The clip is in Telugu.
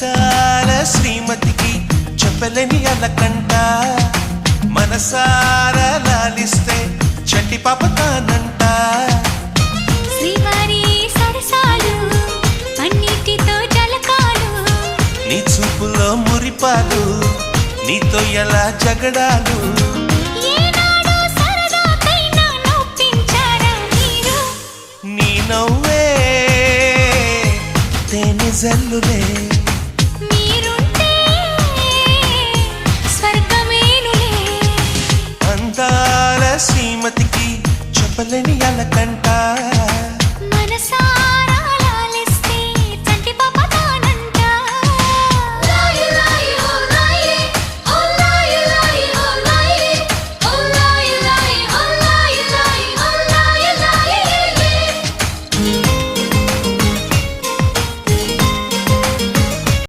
అందాల శ్రీమతికి చెప్పలేని అలకంట మనసారా లాలిస్తే చట్టి పాప తానంట శ్రీవారి సరసాలు అన్నిటితో జలకాలు నీ చూపులో మురిపాలు నీతో ఎలా జగడాలు ఏనాడు సరదాకైనా నొప్పించారా మీరు నీ నవ్వే తేనె జల్లులే